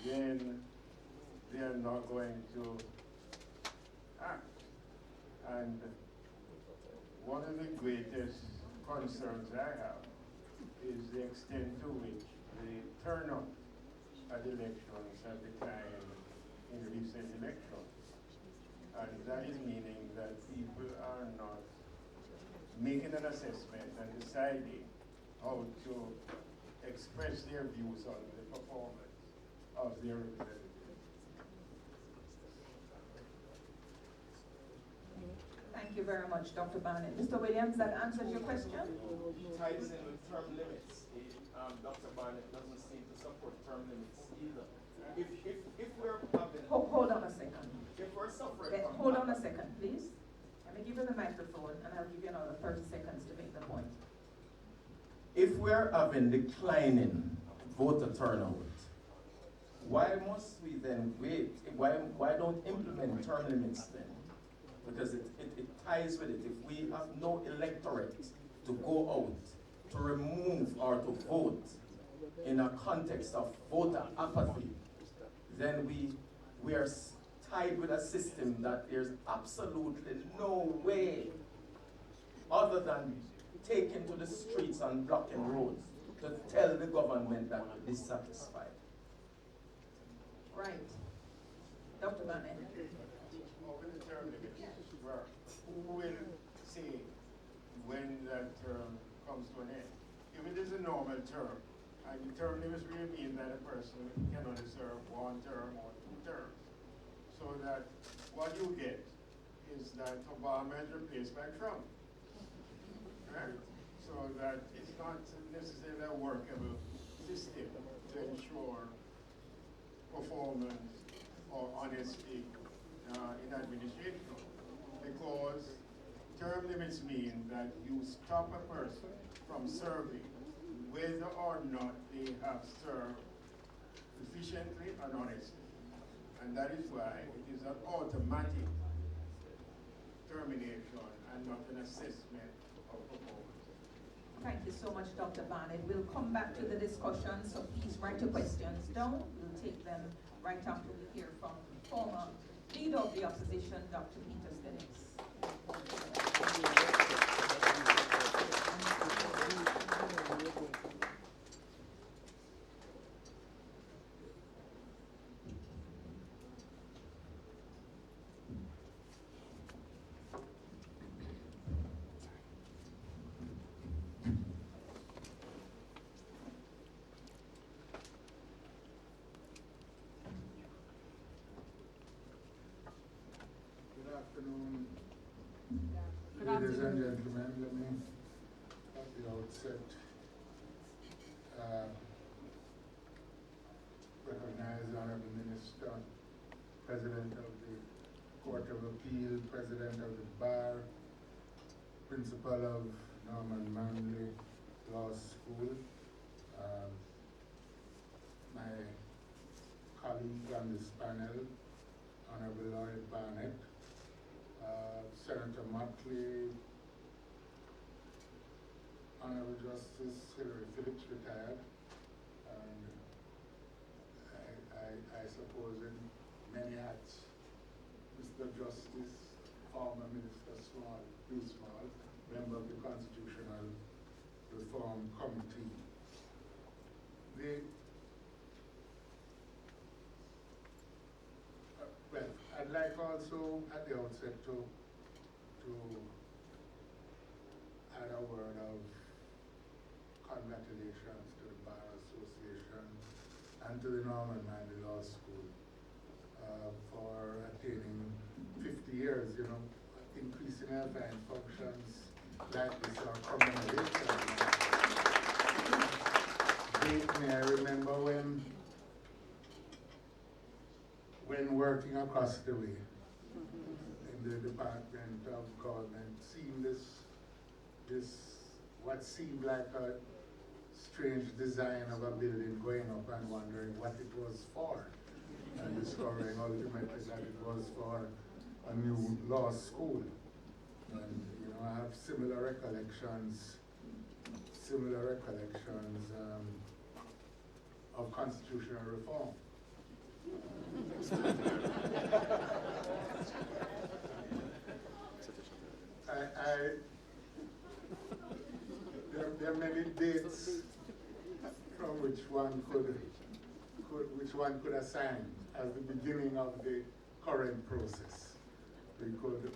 then they are not going to act. And one of the greatest concerns I have is the extent to which the turnout at elections have declined in recent elections. And that is meaning that people are not making an assessment and deciding how to express their views on the performance of their representatives. Thank you very much, Dr. Barnett. Mr. Williams, that answers your question? Ties in with term limits. Dr. Barnett doesn't seem to support term limits either. If we're having... Hold on a second. If we're suffering from... Hold on a second, please. Let me give you the microphone, and I'll give you another 30 seconds to make the point. If we're having declining voter turnout, why must we then wait? Why don't implement term limits then? Because it ties with it. If we have no electorate to go out, to remove or to vote in a context of voter apathy, then we are tied with a system that there's absolutely no way other than taking to the streets and blocking roads to tell the government that we're dissatisfied. Right. Dr. Barnett. Over the term limits, who will say when that term comes to an end? If it is a normal term, and the term limits really mean that a person can only serve one term or two terms. So that what you get is that Obama is replaced by Trump. Right? So that it's not necessarily a workable system to ensure performance or honesty in administration. Because term limits mean that you stop a person from serving whether or not they have served efficiently and honestly. And that is why it is an automatic termination and not an assessment of performance. Thank you so much, Dr. Barnett. We'll come back to the discussion, so please write your questions down. We'll take them right after we hear from former leader of the opposition, Dr. Peter Stinnix. Ladies and gentlemen, let me at the outset recognize the Honorable Minister, President of the Court of Appeal, President of the Bar, Principal of Norman Manley Law School, my colleague on this panel, Honorable Lloyd Barnett, Senator Motley, Honorable Justice Hilary Phillips, retired, and I suppose in many hats, Mr. Justice, former Minister Small, P. Small, member of the Constitutional Reform Committee. Well, I'd like also at the outset to add a word of congratulations to the Bar Association and to the Norman Manley Law School for attaining 50 years, you know, increasing airtime functions like this are commemoration. May I remember when working across the way in the Department of Government, seeing this what seemed like a strange design of a building going up and wondering what it was for, and discovering ultimately that it was for a new law school. And you know, I have similar recollections of constitutional reform. There are many dates from which one could assign as the beginning of the current process. We could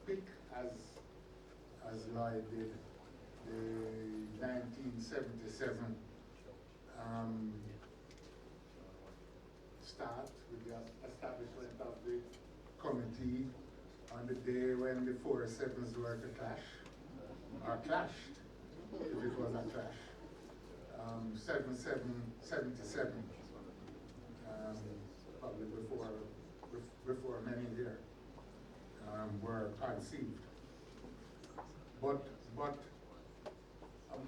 pick, as Lloyd did, the 1977 start with the establishment of the committee on the day when the 4-7s were to clash, or clashed, if it was a clash. 77, probably before many here were conceived. But a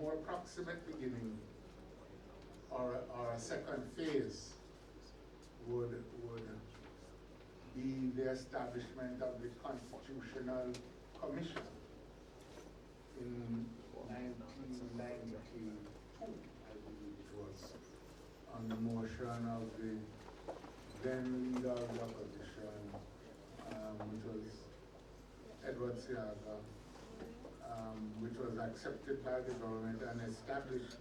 more proximate beginning or a second phase would be the establishment of the Constitutional Commission in 1992, I believe it was, on the motion of the then leader of the opposition, which was Edward Siaga, which was accepted by the government and established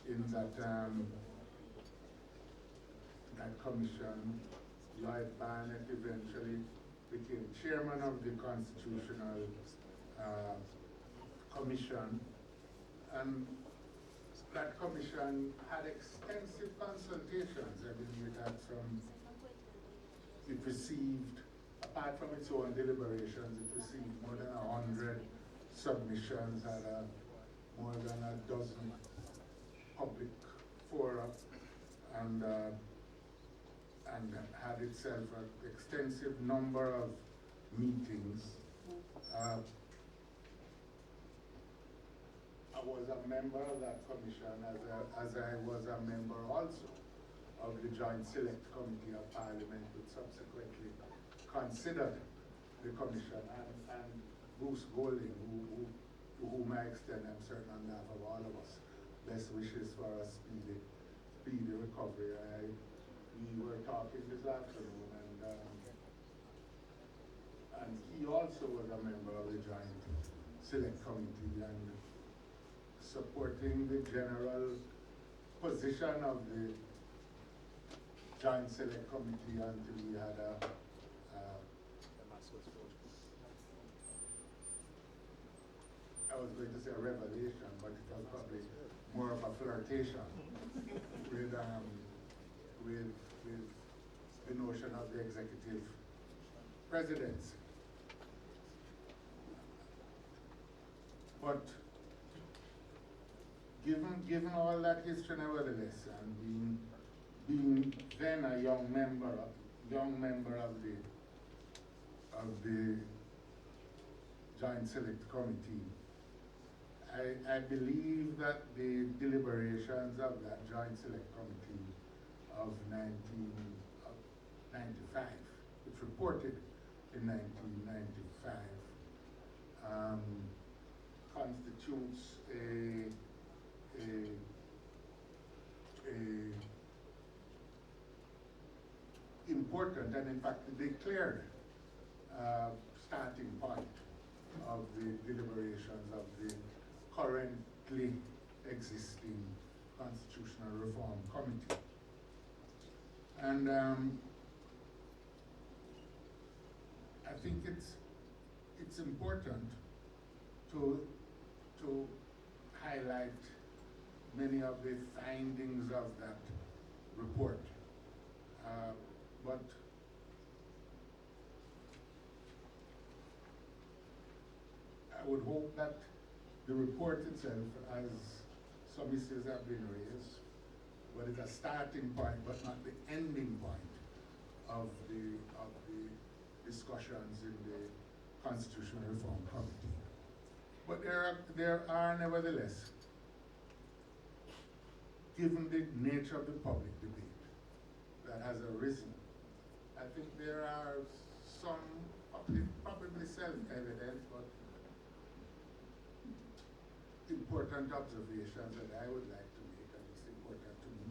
in that that commission. Lloyd Barnett eventually became chairman of the Constitutional Commission, and that commission had extensive consultations. I believe it had it received, apart from its own deliberations, it received more than 100 submissions, had more than a dozen public fora, and had itself an extensive number of meetings. I was a member of that commission, as I was a member also of the Joint Select Committee of Parliament, which subsequently considered the commission, and Bruce Golding, to whom I extend, I'm certain on behalf of all of us, best wishes for a speedy recovery. We were talking this afternoon, and he also was a member of the Joint Select Committee and supporting the general position of the Joint Select Committee until we had I was going to say a revelation, but it was probably more of a flirtation with the notion of the executive presidency. But given all that history, nevertheless, and being then a young member of the Joint Select Committee, I believe that the deliberations of that Joint Select Committee of 1995, which reported in 1995, constitutes a important and in fact declared starting point of the deliberations of the currently existing Constitutional Reform Committee. And I think it's important to highlight many of the findings of that report. But I would hope that the report itself, as some issues have been raised, but it's a starting point, but not the ending point of the discussions in the Constitutional Reform Committee. But there are nevertheless, given the nature of the public debate that has arisen, I think there are some probably self-evident but important observations that I would like to make, and it's important to me,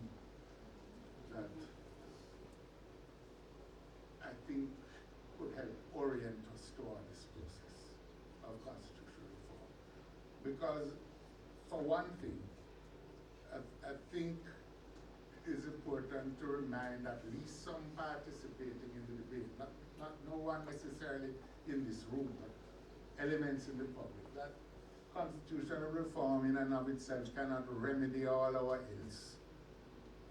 that think could help orient us toward this process of constitutional reform. Because, for one thing, I think it is important to remind at least some participating in the debate, not no one necessarily in this room, but elements in the public, that constitutional reform in and of itself cannot remedy all our ills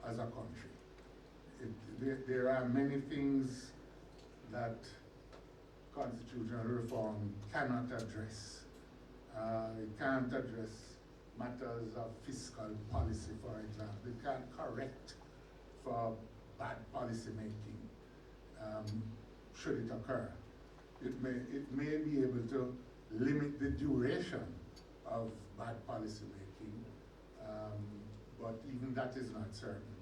as a country. There are many things that constitutional reform cannot address. It can't address matters of fiscal policy, for example. It can't correct for bad policy making, should it occur. It may be able to limit the duration of bad policy making, but even that is not certain.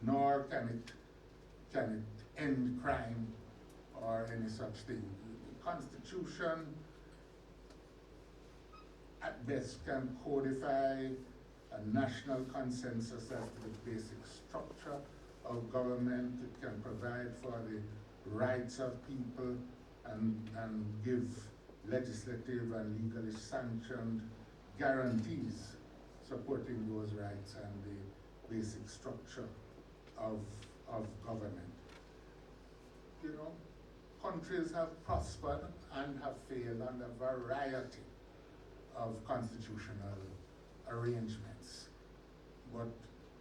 Nor can it end crime or any such thing. The Constitution, at best, can codify a national consensus as to the basic structure of government. It can provide for the rights of people and give legislative and legally sanctioned guarantees supporting those rights and the basic structure of government. You know, countries have prospered and have failed under a variety of constitutional arrangements. But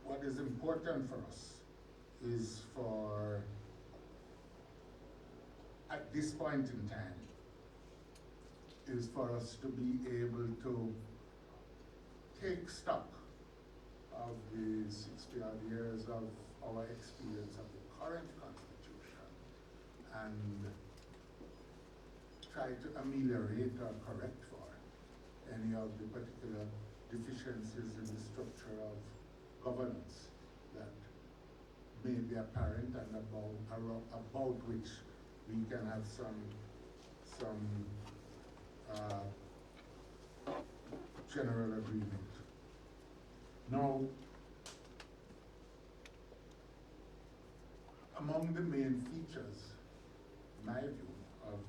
what is important for us is for, at this point in time, is for us to be able to take stock of the 60-odd years of our experience of the current Constitution and try to ameliorate or correct for any of the particular deficiencies in the structure of governance that may be apparent and about which we can have some general agreement. Now, among the main features, in my view, of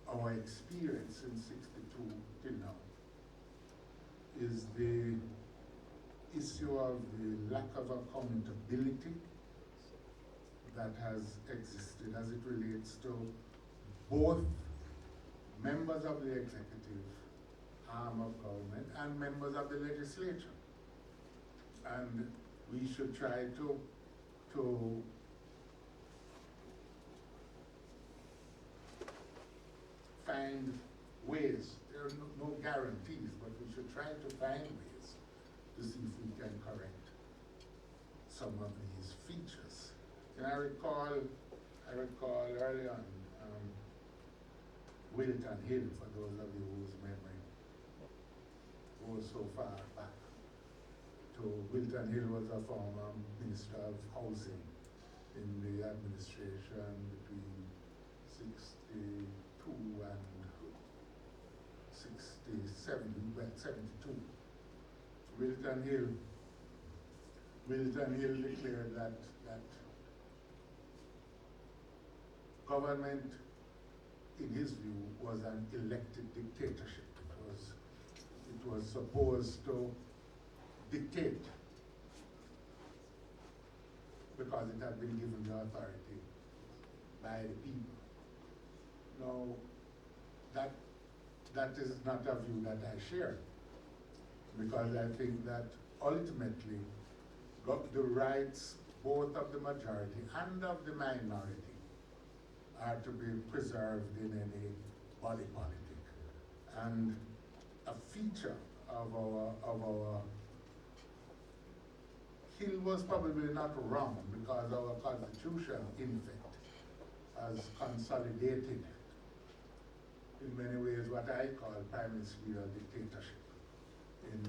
our experience in 62 till now is the issue of the lack of accountability that has existed as it relates to both members of the executive arm of government and members of the legislature. And we should try to find ways. There are no guarantees, but we should try to find ways to see if we can correct some of these features. And I recall early on, Wilton Hill, for those of you whose memory goes so far back. Wilton Hill was a former Minister of Housing in the administration between 62 and 67, well, 72. Wilton Hill declared that government, in his view, was an elected dictatorship. It was supposed to dictate because it had been given the authority by the people. Now, that is not a view that I share, because I think that ultimately the rights both of the majority and of the minority are to be preserved in any body politic. And a feature of our Hill was probably not wrong, because our Constitution, in fact, has consolidated in many ways what I call prime ministerial dictatorship in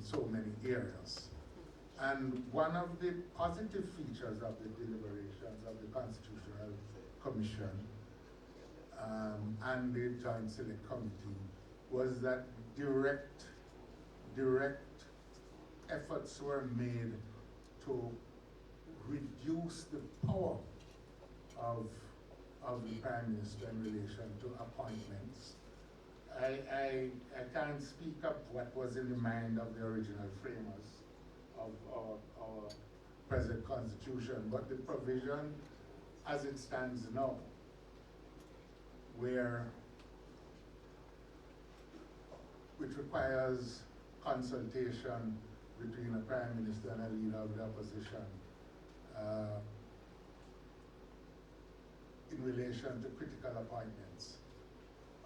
so many areas. And one of the positive features of the deliberations of the Constitutional Commission and the Joint Select Committee was that direct efforts were made to reduce the power of the Prime Minister in relation to appointments. I can't speak of what was in the mind of the original framers of our present constitution, but the provision as it stands now, which requires consultation between a Prime Minister and a leader of the opposition in relation to critical appointments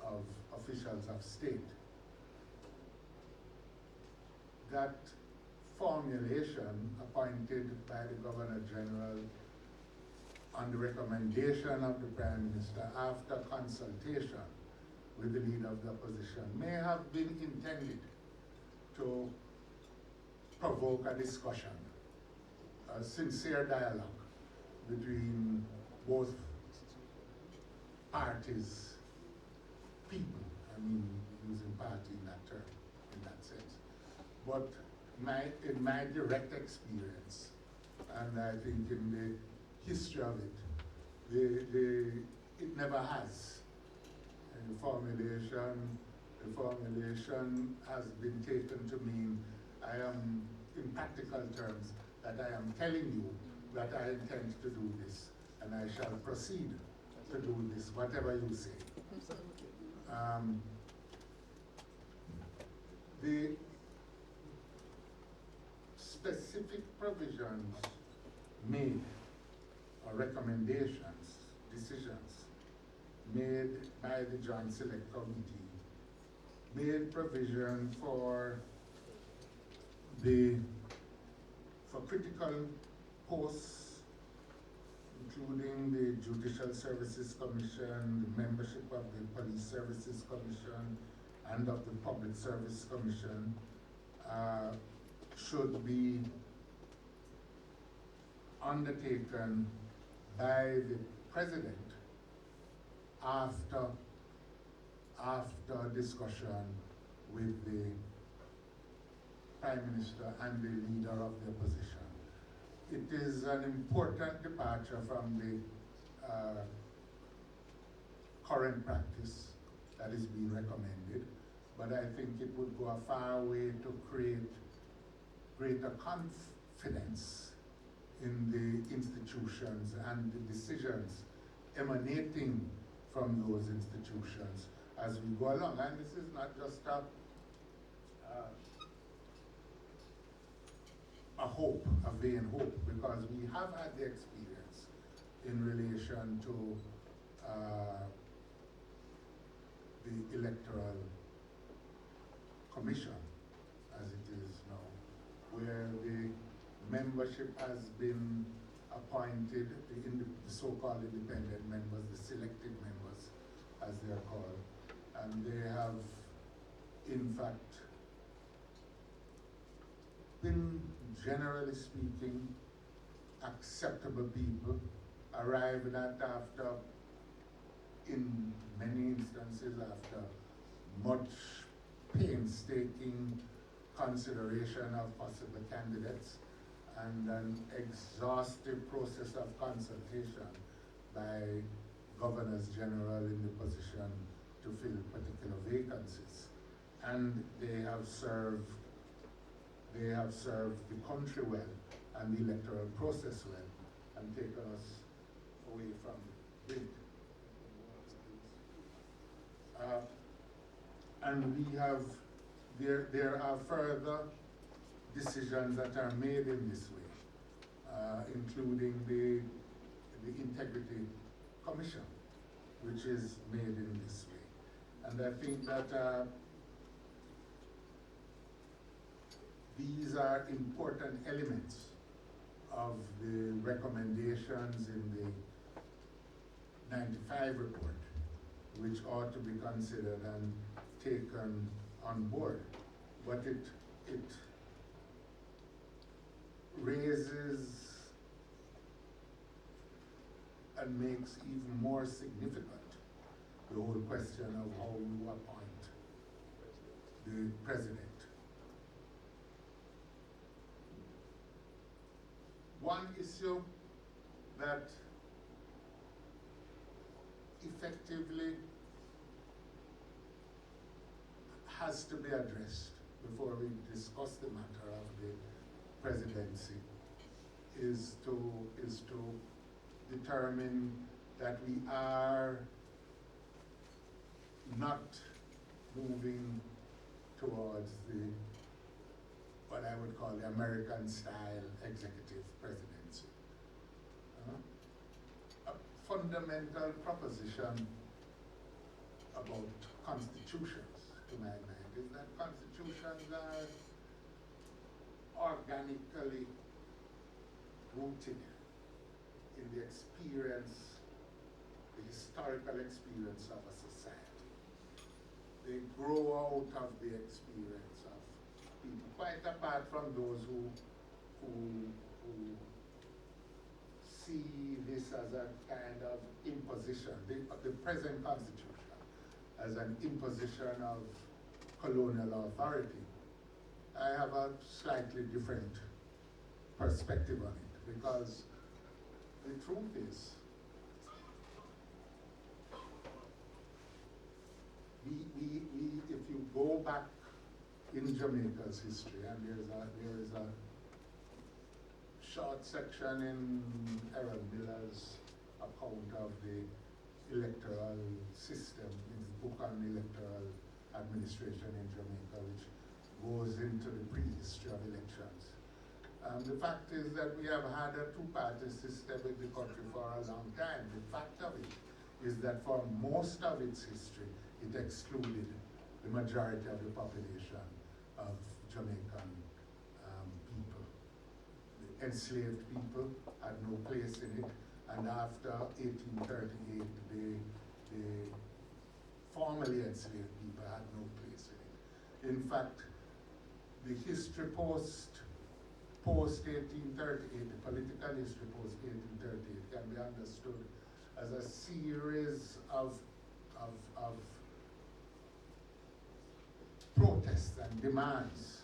of officials of state. That formulation, appointed by the Governor General on the recommendation of the Prime Minister after consultation with the leader of the opposition, may have been intended to provoke a discussion, a sincere dialogue between both parties, people, I mean, using party in that term, in that sense. But in my direct experience, and I think in the history of it, it never has. And the formulation has been taken to mean I am, in practical terms, that I am telling you that I intend to do this, and I shall proceed to do this, whatever you say. The specific provisions made, or recommendations, decisions made by the Joint Select Committee made provision for critical posts, including the Judicial Services Commission, the membership of the Police Services Commission, and of the Public Service Commission, should be undertaken by the President after discussion with the Prime Minister and the leader of the opposition. It is an important departure from the current practice that is being recommended, but I think it would go a far way to create greater confidence in the institutions and the decisions emanating from those institutions as we go along. And this is not just a hope, a vain hope, because we have had the experience in relation to the Electoral Commission, as it is now, where the membership has been appointed, the so-called independent members, the selected members, as they are called, and they have, in fact, been, generally speaking, acceptable people, arrived at after, in many instances, after much painstaking consideration of possible candidates and an exhaustive process of consultation by governors general in the position to fill particular vacancies. And they have served the country well and the electoral process well and taken us away from it. And we have, there are further decisions that are made in this way, including the Integrity Commission, which is made in this way. And I think that these are important elements of the recommendations in the 95 report, which ought to be considered and taken on board. But it raises and makes even more significant the whole question of how you appoint the president. one issue that effectively has to be addressed before we discuss the matter of the presidency is to determine that we are not moving towards what I would call the American style executive presidency. A fundamental proposition about constitutions, to my mind, is that constitutions are organically rooted in the experience, the historical experience of a society. They grow out of the experience of people, quite apart from those who see this as a kind of imposition, the present constitution as an imposition of colonial authority. I have a slightly different perspective on it, because the truth is, if you go back in Jamaica's history, and there is a short section in Aaron Miller's account of the electoral system, in his book on electoral administration in Jamaica, which goes into the prehistory of elections. The fact is that we have had a two-party system in the country for a long time. The fact of it is that for most of its history, it excluded the majority of the population of Jamaican people. The enslaved people had no place in it, and after 1838, the formerly enslaved people had no place in it. In fact, the history post-1838, the political history post-1838 can be understood as a series of protests and demands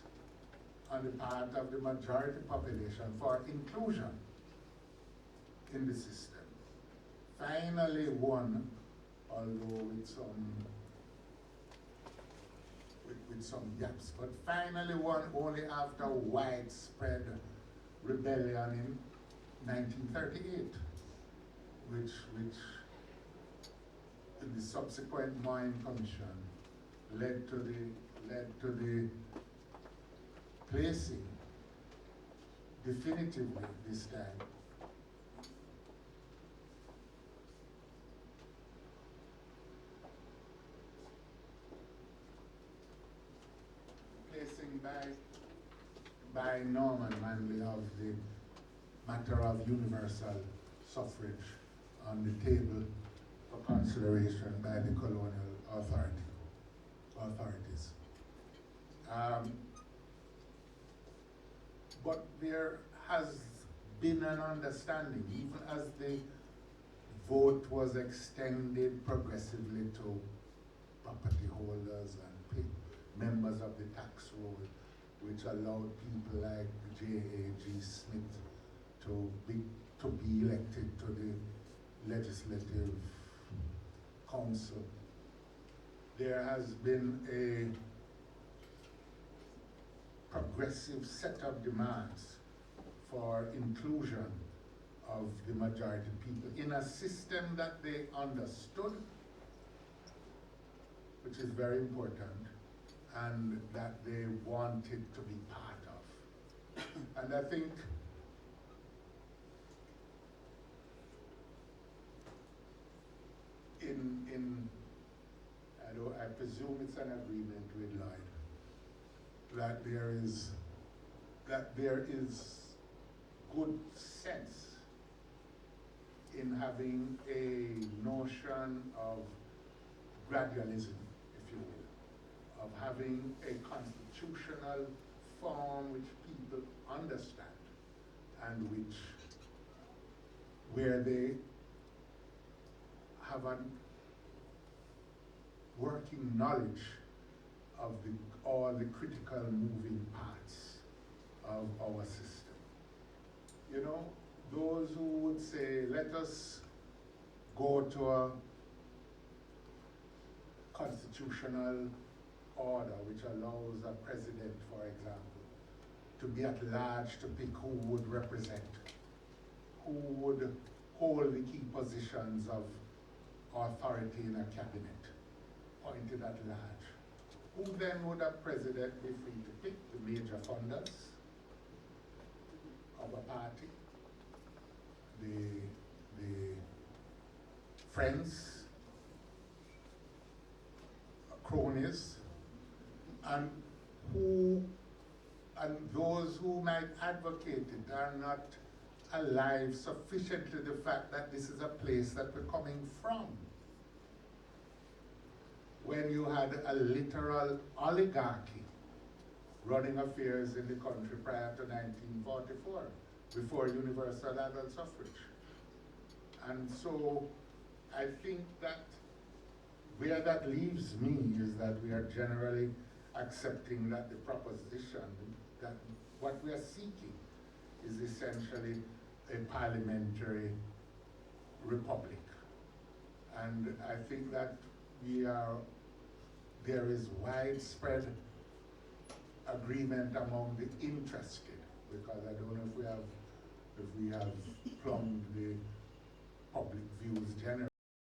on the part of the majority population for inclusion in the system. Finally won, although with some gaps, but finally won only after widespread rebellion in 1938, which in the subsequent Moyne Commission led to the placing definitively this time by Norman Manley of the matter of universal suffrage on the table for consideration by the colonial authorities. But there has been an understanding, even as the vote was extended progressively to property holders and members of the tax roll, which allowed people like J.A.G. Smith to be elected to the legislative council. There has been a progressive set of demands for inclusion of the majority people in a system that they understood, which is very important, and that they wanted to be part of. And I think I presume it's an agreement with Lloyd, that there is good sense in having a notion of gradualism, if you will, of having a constitutional form which people understand and where they have a working knowledge of all the critical moving parts of our system. You know, those who would say, let us go to a constitutional order which allows a president, for example, to be at large to pick who would represent, who would hold the key positions of authority in a cabinet, appointed at large. Who then would a president be free to pick? The major funders of a party, the friends, cronies, and those who might advocate it are not alive sufficient to the fact that this is a place that we're coming from. When you had a literal oligarchy running affairs in the country prior to 1944, before universal adult suffrage. And so I think that where that leaves me is that we are generally accepting that the proposition that what we are seeking is essentially a parliamentary republic. And I think that there is widespread agreement among the interested, because I don't know if we have plumbed the public views generally.